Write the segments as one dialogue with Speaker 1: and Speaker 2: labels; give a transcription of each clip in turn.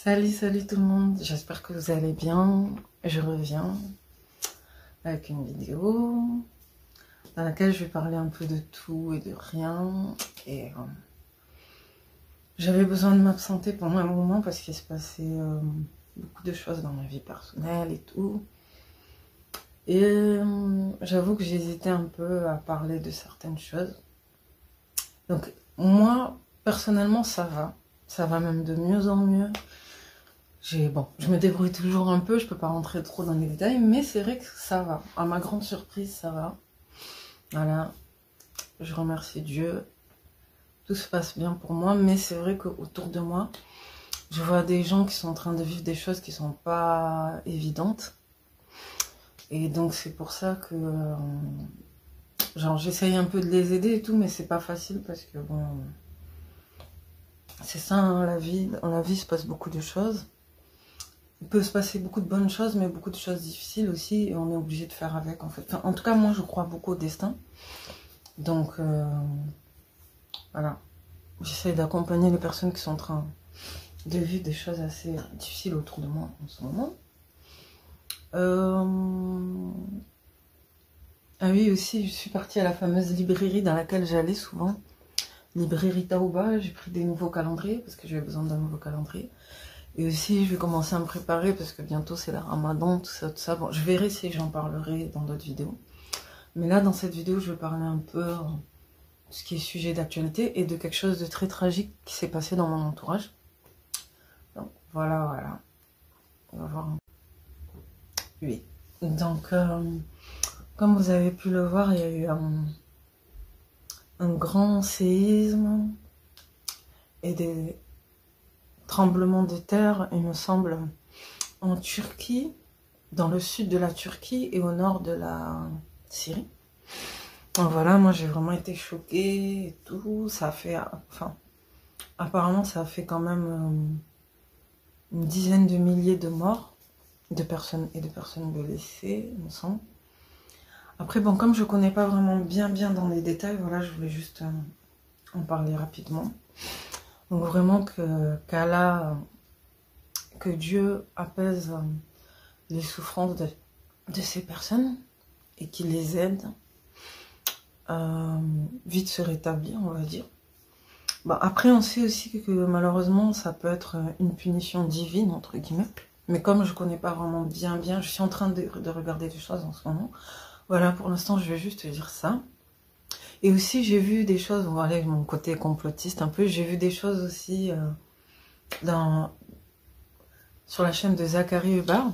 Speaker 1: Salut tout le monde, j'espère que vous allez bien. Je reviens avec une vidéo dans laquelle je vais parler un peu de tout et de rien. Et j'avais besoin de m'absenter pendant un moment parce qu'il se passait beaucoup de choses dans ma vie personnelle et tout. Et j'avoue que j'hésitais un peu à parler de certaines choses. Donc moi, personnellement, ça va. Ça va même de mieux en mieux. Bon, je me débrouille toujours un peu, je peux pas rentrer trop dans les détails, mais c'est vrai que ça va. À ma grande surprise, ça va. Voilà, je remercie Dieu. Tout se passe bien pour moi, mais c'est vrai qu'autour de moi, je vois des gens qui sont en train de vivre des choses qui sont pas évidentes. Et donc c'est pour ça que genre j'essaye un peu de les aider et tout, mais c'est pas facile parce que bon, c'est ça, hein, la vie. Dans la vie, il se passe beaucoup de choses. Il peut se passer beaucoup de bonnes choses, mais beaucoup de choses difficiles aussi, et on est obligé de faire avec, en fait. Enfin, en tout cas, moi, je crois beaucoup au destin. Donc, voilà. J'essaie d'accompagner les personnes qui sont en train de vivre des choses assez difficiles autour de moi en ce moment. Ah oui, aussi, je suis partie à la fameuse librairie dans laquelle j'allais souvent. Librairie Taouba, j'ai pris des nouveaux calendriers, parce que j'avais besoin d'un nouveau calendrier. Et aussi, je vais commencer à me préparer parce que bientôt c'est le Ramadan, tout ça, tout ça. Bon, je verrai si j'en parlerai dans d'autres vidéos. Mais là, dans cette vidéo, je vais parler un peu de ce qui est sujet d'actualité et de quelque chose de très tragique qui s'est passé dans mon entourage. Donc, voilà. On va voir. Oui. Donc, comme vous avez pu le voir, il y a eu un grand séisme et des tremblements de terre, il me semble, en Turquie, dans le sud de la Turquie et au nord de la Syrie. Donc voilà, moi j'ai vraiment été choquée et tout. Ça a fait, enfin, apparemment ça a fait quand même une dizaine de milliers de morts, de personnes blessées, il me semble. Après, bon, comme je connais pas vraiment bien dans les détails, voilà, je voulais juste en parler rapidement. Donc vraiment qu'Allah, que Dieu apaise les souffrances de ces personnes et qu'il les aide vite se rétablir, on va dire. Bon, après, on sait aussi que malheureusement, ça peut être une punition divine, entre guillemets. Mais comme je connais pas vraiment bien, je suis en train de regarder des choses en ce moment. Voilà, pour l'instant, je vais juste dire ça. Et aussi, j'ai vu des choses, on va aller mon côté complotiste un peu, j'ai vu des choses aussi sur la chaîne de Zachary Hubbard,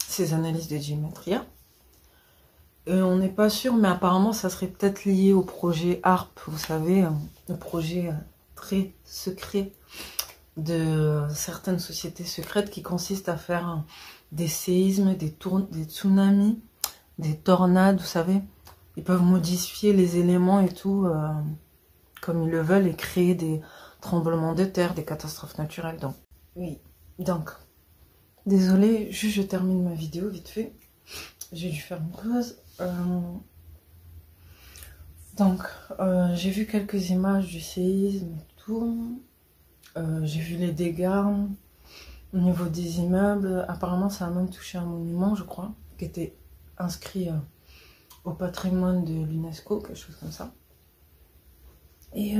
Speaker 1: ses analyses de Gematria. On n'est pas sûr, mais apparemment, ça serait peut-être lié au projet HARP, vous savez, le projet très secret de certaines sociétés secrètes qui consistent à faire des séismes, des tsunamis, des tornades, vous savez. Ils peuvent modifier les éléments et tout comme ils le veulent et créer des tremblements de terre, des catastrophes naturelles. Donc, oui. Donc, désolée, juste je termine ma vidéo vite fait. J'ai dû faire une pause. Donc, j'ai vu quelques images du séisme et tout. J'ai vu les dégâts au niveau des immeubles. Apparemment, ça a même touché un monument, je crois, qui était inscrit au patrimoine de l'UNESCO, quelque chose comme ça. Et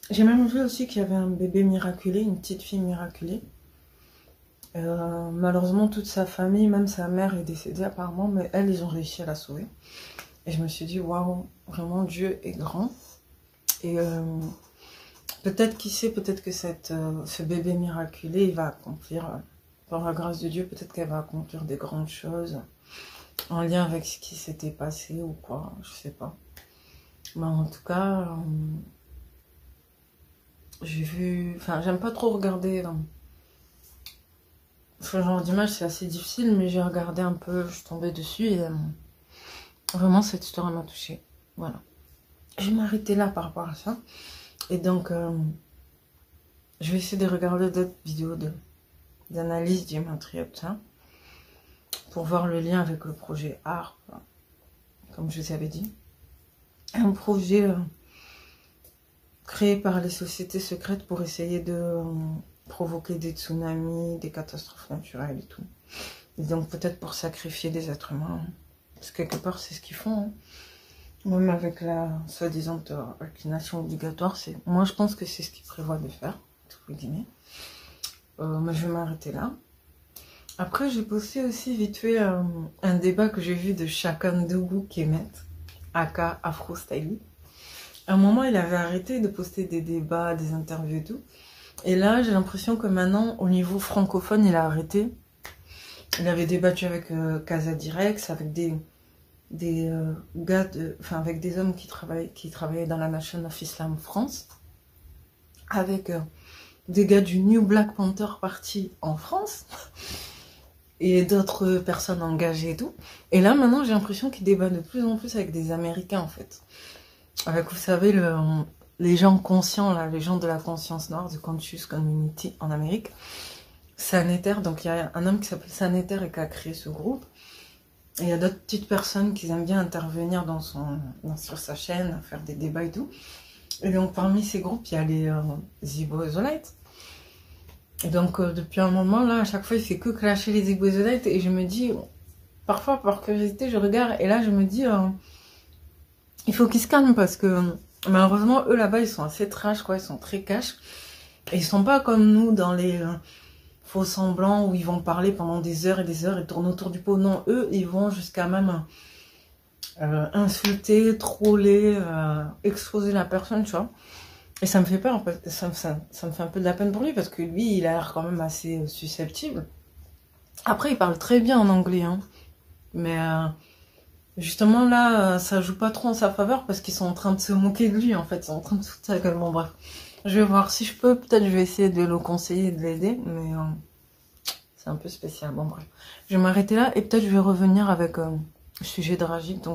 Speaker 1: j'ai même vu aussi qu'il y avait un bébé miraculé, une petite fille miraculée. Malheureusement, toute sa famille, même sa mère est décédée apparemment, mais elle, ils ont réussi à la sauver. Et je me suis dit, waouh, vraiment Dieu est grand. Et peut-être, qui sait, peut-être que ce bébé miraculé, il va accomplir, par la grâce de Dieu, peut-être qu'elle va accomplir des grandes choses en lien avec ce qui s'était passé ou quoi, je sais pas. Mais en tout cas, j'ai vu, enfin, j'aime pas trop regarder ce genre d'image, c'est assez difficile, mais j'ai regardé un peu, je suis tombée dessus et vraiment cette histoire m'a touchée. Voilà. Je vais m'arrêter là par rapport à ça. Et donc, je vais essayer de regarder d'autres vidéos d'analyse du matériel, tout ça, pour voir le lien avec le projet ARP, comme je vous avais dit. Un projet créé par les sociétés secrètes pour essayer de provoquer des tsunamis, des catastrophes naturelles et tout. Et donc peut-être pour sacrifier des êtres humains. Parce que quelque part, c'est ce qu'ils font. Hein. Même avec la soi-disant vaccination obligatoire, moi je pense que c'est ce qu'ils prévoient de faire, entre guillemets. Mais je vais m'arrêter là. Après, j'ai posté aussi vite fait un débat que j'ai vu de Chaka Ndougou Kemet, aka Afro Stylie. À un moment, il avait arrêté de poster des débats, des interviews et tout. Et là, j'ai l'impression que maintenant, au niveau francophone, il a arrêté. Il avait débattu avec Casadirex, avec des gars, avec des hommes qui travaillaient dans la Nation of Islam France, avec des gars du New Black Panther Party en France, et d'autres personnes engagées et tout. Et là, maintenant, j'ai l'impression qu'il débat de plus en plus avec des Américains, en fait. Avec, vous savez, les gens conscients, là, les gens de la conscience noire, The Conscious Community en Amérique, Sanitaire, donc il y a un homme qui s'appelle Sanitaire et qui a créé ce groupe. Et il y a d'autres petites personnes qui aiment bien intervenir sur sa chaîne, faire des débats et tout. Et donc parmi ces groupes, il y a les Ziboizolites. Et donc depuis un moment, là, à chaque fois, il fait que clasher les Ziboizolites. Et je me dis, parfois par curiosité, je regarde et là, je me dis, il faut qu'ils se calment parce que malheureusement, eux là-bas, ils sont assez trash, quoi. Ils sont très cash. Et ils sont pas comme nous dans les... faux semblants où ils vont parler pendant des heures et des heures et tourner autour du pot. Non, eux, ils vont jusqu'à même insulter, troller, exposer la personne, tu vois. Et ça me fait peur, en fait. Ça me fait un peu de la peine pour lui parce que lui, il a l'air quand même assez susceptible. Après, il parle très bien en anglais, hein. Mais justement, là, ça joue pas trop en sa faveur parce qu'ils sont en train de se moquer de lui, en fait. Ils sont en train de foutre sa gueule. Bon, bref. Je vais voir si je peux. Peut-être je vais essayer de le conseiller et de l'aider. Mais c'est un peu spécial. Bon, bref. Je vais m'arrêter là et peut-être je vais revenir avec le sujet de Rajid. Donc